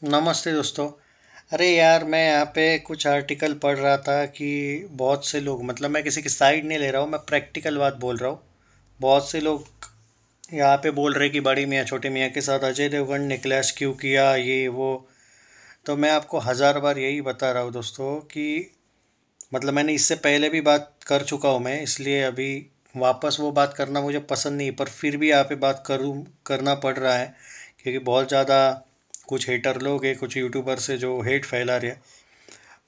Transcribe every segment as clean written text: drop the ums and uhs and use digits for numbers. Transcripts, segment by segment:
नमस्ते दोस्तों। अरे यार, मैं यहाँ पे कुछ आर्टिकल पढ़ रहा था कि बहुत से लोग, मतलब मैं किसी की साइड नहीं ले रहा हूँ, मैं प्रैक्टिकल बात बोल रहा हूँ। बहुत से लोग यहाँ पे बोल रहे कि बड़ी मियाँ छोटे मियाँ के साथ अजय देवगन ने क्लैश क्यों किया, ये वो। तो मैं आपको हज़ार बार यही बता रहा हूँ दोस्तों कि मतलब मैंने इससे पहले भी बात कर चुका हूँ मैं, इसलिए अभी वापस वो बात करना मुझे पसंद नहीं, पर फिर भी यहाँ पे बात करूँ करना पड़ रहा है क्योंकि बहुत ज़्यादा कुछ हेटर लोग हैं, कुछ यूट्यूबर से जो हेट फैला रहे हैं।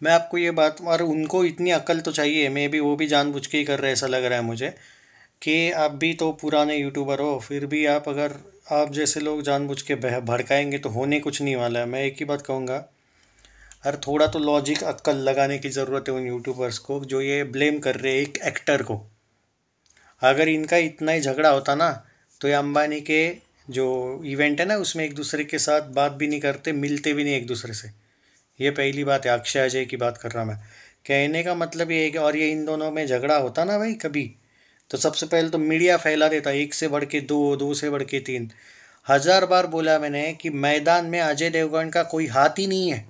मैं आपको ये बात, और उनको इतनी अक्ल तो चाहिए, मे भी वो भी जानबूझ के ही कर रहे हैं ऐसा लग रहा है मुझे, कि आप भी तो पुराने यूट्यूबर हो, फिर भी आप अगर आप जैसे लोग जानबूझ के भड़काएंगे तो होने कुछ नहीं वाला है। मैं एक ही बात कहूँगा, अरे थोड़ा तो लॉजिक अक्ल लगाने की ज़रूरत है उन यूट्यूबर्स को जो ये ब्लेम कर रहे हैं एक एक्टर को। अगर इनका इतना ही झगड़ा होता ना, तो ये अंबानी के जो इवेंट है ना, उसमें एक दूसरे के साथ बात भी नहीं करते, मिलते भी नहीं एक दूसरे से। ये पहली बात है, अक्षय अजय की बात कर रहा मैं। कहने का मतलब ये है कि, और ये इन दोनों में झगड़ा होता ना भाई कभी, तो सबसे पहले तो मीडिया फैला देता, एक से बढ़ के दो, दो से बढ़ के तीन। हजार बार बोला मैंने कि मैदान में अजय देवगन का कोई हाथ ही नहीं है।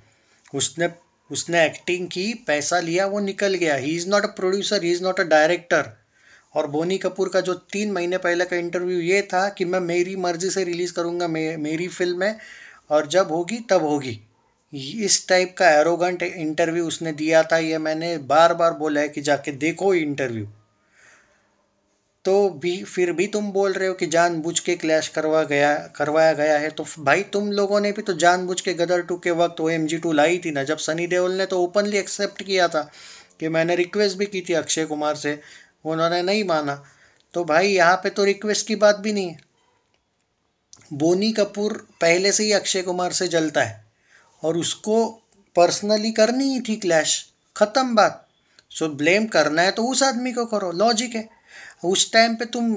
उसने उसने एक्टिंग की, पैसा लिया, वो निकल गया। He is not a producer, he is not a director. और बोनी कपूर का जो 3 महीने पहले का इंटरव्यू ये था कि मैं मेरी मर्जी से रिलीज़ करूँगा, मेरी फिल्म है, और जब होगी तब होगी। इस टाइप का एरोगेंट इंटरव्यू उसने दिया था। ये मैंने बार बार बोला है कि जाके देखो इंटरव्यू। तो भी फिर भी तुम बोल रहे हो कि जानबूझ के क्लैश करवाया गया है। तो भाई तुम लोगों ने भी तो जानबूझ के गदर टू के वक्त OMG 2 लाई थी ना, जब सनी देओल ने तो ओपनली एक्सेप्ट किया था कि मैंने रिक्वेस्ट भी की थी अक्षय कुमार से, उन्होंने नहीं माना। तो भाई यहाँ पे तो रिक्वेस्ट की बात भी नहीं है। बोनी कपूर पहले से ही अक्षय कुमार से जलता है और उसको पर्सनली करनी ही थी क्लैश, ख़त्म बात। सो ब्लेम करना है तो उस आदमी को करो, लॉजिक है। उस टाइम पे तुम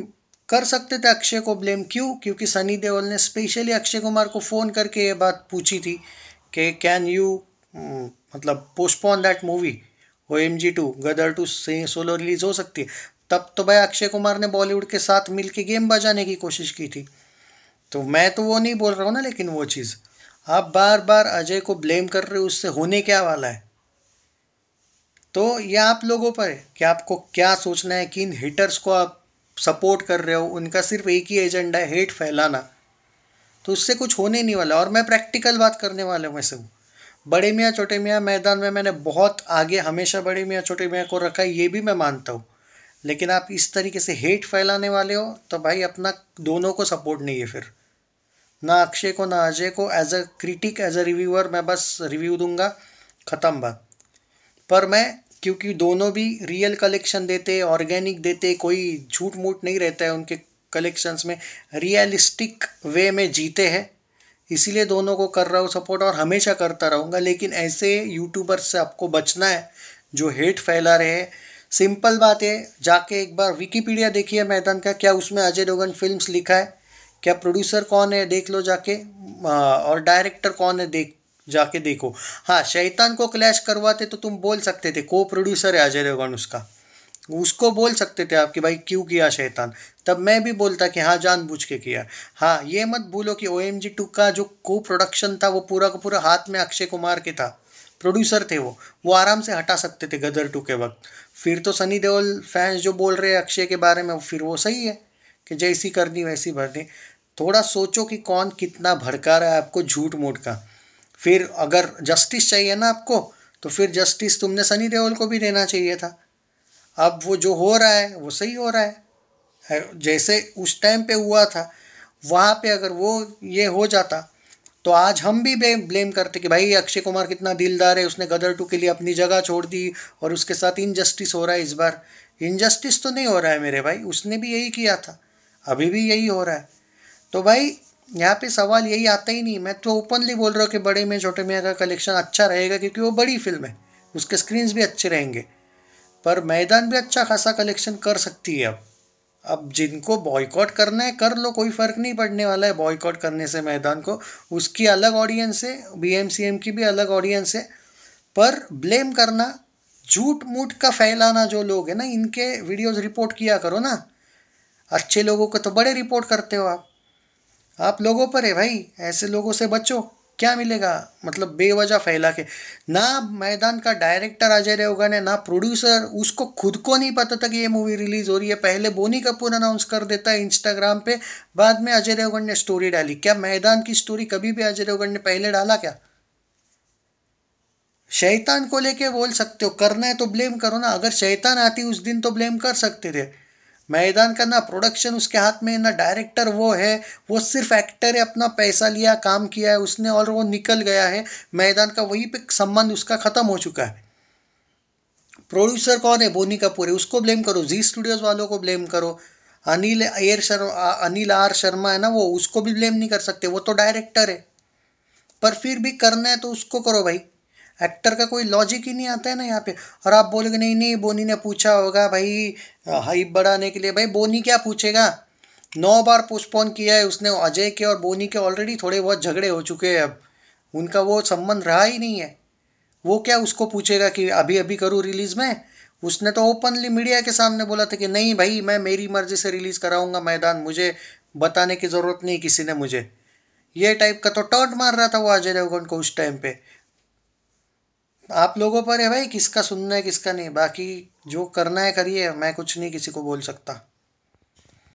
कर सकते थे अक्षय को ब्लेम, क्यों? क्योंकि सनी देओल ने स्पेशली अक्षय कुमार को फ़ोन करके ये बात पूछी थी कि कैन यू मतलब पोस्टपोन दैट मूवी, OMG 2 गदर 2 से सोलो रिलीज़ हो सकती है। तब तो भाई अक्षय कुमार ने बॉलीवुड के साथ मिल के गेम बजाने की कोशिश की थी। तो मैं तो वो नहीं बोल रहा हूँ ना, लेकिन वो चीज़ आप बार बार अजय को ब्लेम कर रहे हो, उससे होने क्या वाला है? तो ये आप लोगों पर है कि आपको क्या सोचना है कि इन हिटर्स को आप सपोर्ट कर रहे हो, उनका सिर्फ एक ही एजेंडा है, हेट फैलाना। तो उससे कुछ होने नहीं वाला। और मैं प्रैक्टिकल बात करने वाला हूँ वैसे हूँ। बड़े मियाँ छोटे मियाँ मैदान में मैंने बहुत आगे हमेशा बड़े मियाँ छोटे मियाँ को रखा है, ये भी मैं मानता हूँ। लेकिन आप इस तरीके से हेट फैलाने वाले हो तो भाई अपना दोनों को सपोर्ट नहीं है फिर। ना अक्षय को ना अजय को। As a critic, as a reviewer मैं बस रिव्यू दूंगा, ख़त्म बात। पर मैं, क्योंकि दोनों भी रियल कलेक्शन देते, ऑर्गेनिक देते, कोई झूठ मूठ नहीं रहता है उनके कलेक्शंस में, रियलिस्टिक वे में जीते हैं, इसीलिए दोनों को कर रहा हूँ सपोर्ट और हमेशा करता रहूँगा। लेकिन ऐसे यूट्यूबर से आपको बचना है जो हेट फैला रहे हैं। सिंपल बात है, जाके एक बार विकिपीडिया देखिए मैदान का, क्या उसमें अजय देवगन फिल्म्स लिखा है? क्या प्रोड्यूसर कौन है देख लो जाके, और डायरेक्टर कौन है देख, जाके देखो। हाँ, शैतान को क्लैश करवाते तो तुम बोल सकते थे को प्रोड्यूसर है अजय देवगन उसका, उसको बोल सकते थे आप कि भाई क्यों किया शैतान। तब मैं भी बोलता कि हाँ जानबूझ के किया। हाँ, ये मत भूलो कि OMG 2 का जो को प्रोडक्शन था वो पूरा का पूरा हाथ में अक्षय कुमार के था, प्रोड्यूसर थे वो आराम से हटा सकते थे गदर 2 के वक्त। फिर तो सनी देओल फैंस जो बोल रहे हैं अक्षय के बारे में, फिर वो सही है कि जैसी करनी वैसी भरनी। थोड़ा सोचो कि कौन कितना भड़का रहा है आपको झूठ मूठ का। फिर अगर जस्टिस चाहिए ना आपको, तो फिर जस्टिस तुमने सनी देओल को भी देना चाहिए था। अब वो जो हो रहा है वो सही हो रहा है, जैसे उस टाइम पे हुआ था। वहाँ पे अगर वो ये हो जाता तो आज हम भी ब्लेम करते कि भाई अक्षय कुमार कितना दिलदार है, उसने गदर 2 के लिए अपनी जगह छोड़ दी और उसके साथ इनजस्टिस हो रहा है इस बार। इनजस्टिस तो नहीं हो रहा है मेरे भाई, उसने भी यही किया था, अभी भी यही हो रहा है। तो भाई यहाँ पे सवाल यही आता ही नहीं। मैं तो ओपनली बोल रहा हूँ कि बड़े में छोटे मियाँ का कलेक्शन अच्छा रहेगा क्योंकि वो बड़ी फिल्म है, उसके स्क्रीन्स भी अच्छे रहेंगे। पर मैदान भी अच्छा खासा कलेक्शन कर सकती है। अब जिनको बॉयकॉट करना है कर लो, कोई फ़र्क नहीं पड़ने वाला है बॉयकॉट करने से मैदान को। उसकी अलग ऑडियंस है, BMCM की भी अलग ऑडियंस है। पर ब्लेम करना, झूठ मूठ का फैलाना, जो लोग हैं ना, इनके वीडियोस रिपोर्ट किया करो ना। अच्छे लोगों को तो बड़े रिपोर्ट करते हो आप लोगों पर है भाई, ऐसे लोगों से बचो। क्या मिलेगा? मतलब बेवजह फैला के। ना मैदान का डायरेक्टर अजय देवगन है, ना प्रोड्यूसर, उसको खुद को नहीं पता था कि ये मूवी रिलीज हो रही है। पहले बोनी कपूर अनाउंस कर देता है इंस्टाग्राम पे, बाद में अजय देवगन ने स्टोरी डाली। क्या मैदान की स्टोरी कभी भी अजय देवगन ने पहले डाला क्या? शैतान को लेके बोल सकते हो, करना है तो ब्लेम करो ना। अगर शैतान आती उस दिन तो ब्लेम कर सकते थे। मैदान का ना प्रोडक्शन उसके हाथ में, ना डायरेक्टर वो है। वो सिर्फ एक्टर है, अपना पैसा लिया, काम किया है उसने और वो निकल गया है। मैदान का वहीं पे संबंध उसका खत्म हो चुका है। प्रोड्यूसर कौन है? बोनी कपूर है, उसको ब्लेम करो। जी स्टूडियोज वालों को ब्लेम करो। अनिल आर शर्मा है ना, वो, उसको भी ब्लेम नहीं कर सकते, वो तो डायरेक्टर है। पर फिर भी करना है तो उसको करो भाई। एक्टर का कोई लॉजिक ही नहीं आता है ना यहाँ पे। और आप बोलोगे नहीं नहीं बोनी ने पूछा होगा भाई हाइप बढ़ाने के लिए। भाई बोनी क्या पूछेगा? 9 बार पोस्टपोन किया है उसने। अजय के और बोनी के ऑलरेडी थोड़े बहुत झगड़े हो चुके हैं अब। उनका वो संबंध रहा ही नहीं है। वो क्या उसको पूछेगा कि अभी अभी करूँ रिलीज में? उसने तो ओपनली मीडिया के सामने बोला था कि नहीं भाई, मैं मेरी मर्जी से रिलीज कराऊंगा मैदान, मुझे बताने की जरूरत नहीं किसी ने मुझे। ये टाइप का तो टॉन्ट मार रहा था वो अजय देवगन को उस टाइम पे। आप लोगों पर है भाई किसका सुनना है किसका नहीं। बाकी जो करना है करिए, मैं कुछ नहीं किसी को बोल सकता।